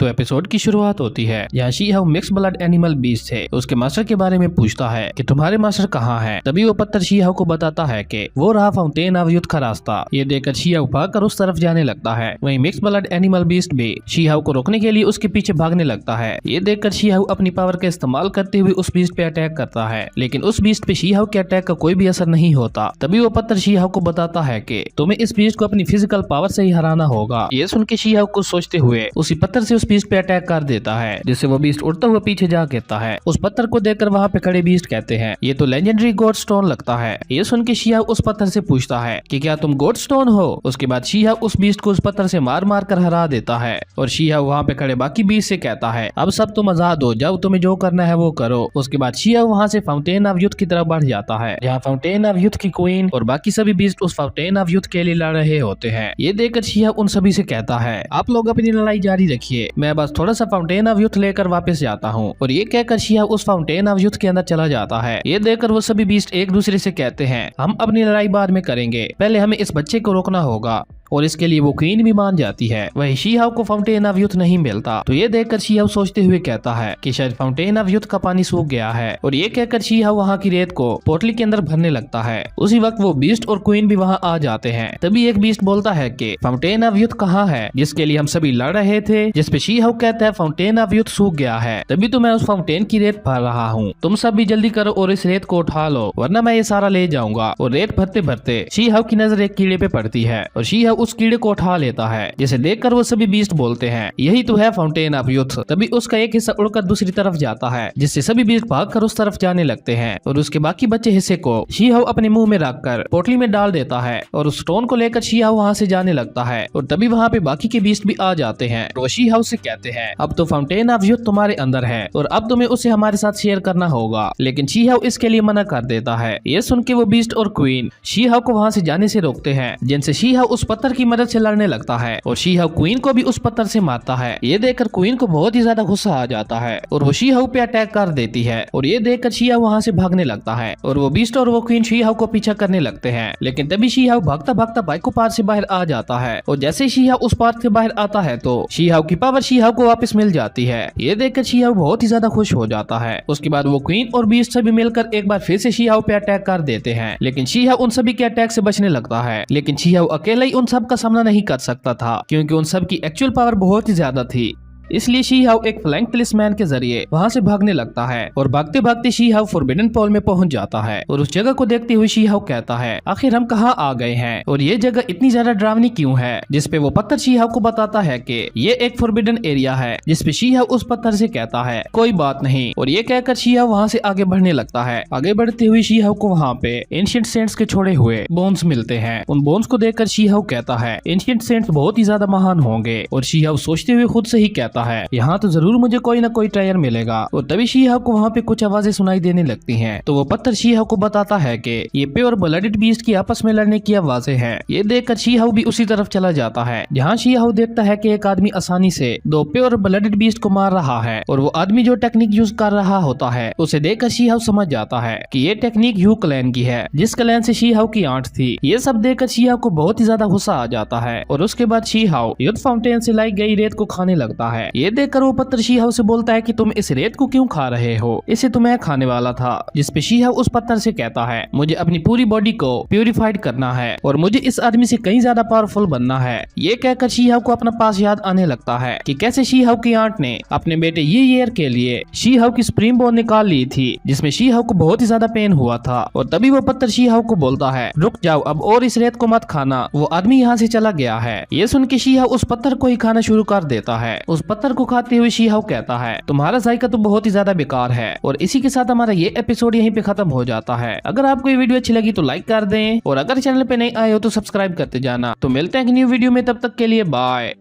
तो एपिसोड की शुरुआत होती है यहाँ she how mix blood animal beast है। उसके मास्टर के बारे में पूछता है कि तुम्हारे मास्टर कहाँ हैं। तभी वो पत्थर शी हाउ को बताता है कि वो रहा फाउंटेन ऑफ यूथ का रास्ता। ये देखकर शी हाउ भागकर उस तरफ जाने लगता है। वहीं मिक्स ब्लड एनिमल बीस्ट भी शी हाउ को रोकने के लिए उसके पीछे भागने लगता है। ये देखकर शी हाउ अपनी पावर का इस्तेमाल करते हुए उस बीस्ट पे अटैक करता है, लेकिन उस बीस्ट पे शी हाउ के अटैक का कोई भी असर नहीं होता। तभी वो पत्थर शी हाउ को बताता है कि तुम्हें इस बीस्ट को अपनी फिजिकल पावर से ही हराना होगा। ये सुन के शी हाउ कुछ सोचते हुए उसी पत्थर से उस बीस्ट पे अटैक कर देता है, जिससे वो बीस्ट उड़ता हुआ पीछे जा गिरता है। उस पत्थर को देखकर वहाँ पे खड़े बीस्ट कहते हैं ये तो लेजेंडरी गॉड स्टोन लगता है। ये सुन के शी हाउ उस पत्थर से पूछता है कि क्या तुम गॉड स्टोन हो। उसके बाद शी हाउ उस बीस्ट को उस पत्थर से मार मार कर हरा देता है और शी हाउ वहाँ पे खड़े बाकी बीस्ट से कहता है अब सब तुम आजाद हो जाओ, तुम्हें जो करना है वो करो। उसके बाद शी हाउ वहाँ से फाउंटेन ऑफ यूथ की तरफ बढ़ जाता है, जहाँ फाउंटेन ऑफ यूथ की क्वीन और बाकी सभी बीस्ट उस फाउंटेन ऑफ यूथ के लिए लड़ रहे होते हैं। ये देखकर शी हाउ उन सभी से कहता है आप लोग अपनी लड़ाई जारी रखिए, मैं बस थोड़ा सा फाउंटेन ऑफ यूथ लेकर वापस जाता हूँ। और ये कहकर शी हाउ उस फाउंटेन ऑफ यूथ के अंदर चला जाता है। ये देखकर वो सभी बीस्ट एक दूसरे से कहते हैं हम अपनी लड़ाई बाद में करेंगे, पहले हमें इस बच्चे को रोकना होगा। और इसके लिए वो क्वीन भी मान जाती है। वही शी हाउ को फाउंटेन ऑफ यूथ नहीं मिलता, तो ये देखकर शी हाउ सोचते हुए कहता है कि शायद फाउंटेन ऑफ यूथ का पानी सूख गया है। और ये कहकर शी हाउ वहाँ की रेत को पोटली के अंदर भरने लगता है। उसी वक्त वो बीस्ट और क्वीन भी वहाँ आ जाते हैं। तभी एक बीस्ट बोलता है कि फाउंटेन ऑफ यूथ कहाँ है जिसके लिए हम सभी लड़ रहे थे। जिसपे शी हाउ कहता है फाउंटेन ऑफ यूथ सूख गया है, तभी तो मैं उस फाउंटेन की रेत भर रहा हूँ। तुम सब भी जल्दी करो और इस रेत को उठा लो, वरना मैं ये सारा ले जाऊंगा। और रेत भरते भरते शी हाउ की नजर एक कीड़े पे पड़ती है और शी हाउ उस कीड़े को उठा लेता है, जिसे देखकर वो सभी बीस्ट बोलते हैं यही तो है फाउंटेन ऑफ यूथ। तभी उसका एक हिस्सा उड़कर दूसरी तरफ जाता है, जिससे सभी बीस्ट भागकर उस तरफ जाने लगते हैं। और उसके बाकी बचे हिस्से को शी हाउ अपने मुंह में रखकर पोटली में डाल देता है और उस स्टोन को लेकर शी हाउ वहाँ से जाने लगता है। और तभी वहाँ पे बाकी के बीस्ट भी आ जाते हैं। वो शी हाउ से कहते हैं अब तो फाउंटेन ऑफ यूथ तुम्हारे अंदर है और अब तुम्हें उसे हमारे साथ शेयर करना होगा। लेकिन शी हाउ इसके लिए मना कर देता है। ये सुन के वो बीस्ट और क्वीन शी हाउ को वहाँ से जाने से रोकते हैं, जिनसे शी हाउ उस पत्थर की मदद से लड़ने लगता है और शी हाउ क्वीन को भी उस पत्थर से मारता है। ये देखकर क्वीन को बहुत ही ज्यादा गुस्सा आ जाता है और वो शी हाउ पे अटैक कर देती है। और ये देखकर शी हाउ वहाँ से भागने लगता है और वो बीस्ट और वो क्वीन शी हाउ को पीछा करने लगते हैं। लेकिन तभी शी हाउ भागता भागता बाइको पार से बाहर आ जाता है और जैसे शी हाउ उस पार से बाहर आता है तो शी हाउ की पावर शी हाउ को वापस मिल जाती है। ये देखकर शी हाउ बहुत ही ज्यादा खुश हो जाता है। उसके बाद वो क्वीन और बीस्ट सभी मिलकर एक बार फिर से शी हाउ पे अटैक कर देते हैं, लेकिन शी हाउ उन सभी के अटैक से बचने लगता है। लेकिन शी हाउ अकेला ही उन सब का सामना नहीं कर सकता था, क्योंकि उन सब की एक्चुअल पावर बहुत ही ज्यादा थी। इसलिए शी हाउ एक फ्लैंक पुलिसमैन के जरिए वहाँ से भागने लगता है और भागते भागते शी हाउ फॉरबिडन पोल में पहुंच जाता है। और उस जगह को देखते हुए शी हाउ कहता है आखिर हम कहाँ आ गए हैं और ये जगह इतनी ज्यादा डरावनी क्यों है। जिसपे वो पत्थर शी हाउ को बताता है कि ये एक फॉरबिडन एरिया है। जिसपे शी हाउ उस पत्थर से कहता है कोई बात नहीं। और ये कहकर शी हाउ वहाँ से आगे बढ़ने लगता है। आगे बढ़ते हुए शी हाउ को वहाँ पे एंशिएंट सेंट्स के छोड़े हुए बोन्स मिलते हैं। उन बोन्स को देखकर शी हाउ कहता है एंशिएंट सेंट्स बहुत ही ज्यादा महान होंगे। और शी हाउ सोचते हुए खुद से ही कहता है यहाँ तो जरूर मुझे कोई ना कोई ट्रायर मिलेगा। और तभी शी हाउ को वहाँ पे कुछ आवाजें सुनाई देने लगती हैं। तो वो पत्थर शी हाउ को बताता है कि ये प्योर ब्लडेड बीस्ट की आपस में लड़ने की आवाजें हैं। ये देखकर शी हाउ भी उसी तरफ चला जाता है, जहाँ शी हाउ देखता है कि एक आदमी आसानी से दो प्योर ब्लडेड बीस्ट को मार रहा है। और वो आदमी जो टेक्निक यूज कर रहा होता है उसे देखकर शी हाउ समझ जाता है कि ये टेक्निक यू क्लैन की है, जिस क्लैन से शी हाउ की आंट थी। ये सब देखकर शी हाउ को बहुत ही ज्यादा गुस्सा आ जाता है और उसके बाद शी हाउ यूथ फाउंटेन से लाई गई रेत को खाने लगता है। ये देखकर वो पत्थर शी हाउ से बोलता है कि तुम इस रेत को क्यों खा रहे हो, इसे तो मैं खाने वाला था। जिसपे शी हाउ उस पत्थर से कहता है मुझे अपनी पूरी बॉडी को प्यूरिफाइड करना है और मुझे इस आदमी से कहीं ज्यादा पावरफुल बनना है। ये कहकर शी हाउ को अपना पास याद आने लगता है कि कैसे शी हाउ की आंट ने अपने बेटे ये ईयर के लिए शी हाउ की सुप्रीम बोन निकाल ली थी, जिसमें शी हाउ को बहुत ही ज्यादा पेन हुआ था। और तभी वो पत्थर शी हाउ को बोलता है रुक जाओ अब और इस रेत को मत खाना, वो आदमी यहाँ से चला गया है। ये सुन के शी हाउ उस पत्थर को ही खाना शुरू कर देता है। उस पत्थर को खाते हुए शी हाउ कहता है तुम्हारा जायका तो बहुत ही ज्यादा बेकार है। और इसी के साथ हमारा ये एपिसोड यहीं पे खत्म हो जाता है। अगर आपको ये वीडियो अच्छी लगी तो लाइक कर दें और अगर चैनल पे नहीं आए हो तो सब्सक्राइब करते जाना। तो मिलते हैं एक न्यू वीडियो में, तब तक के लिए बाय।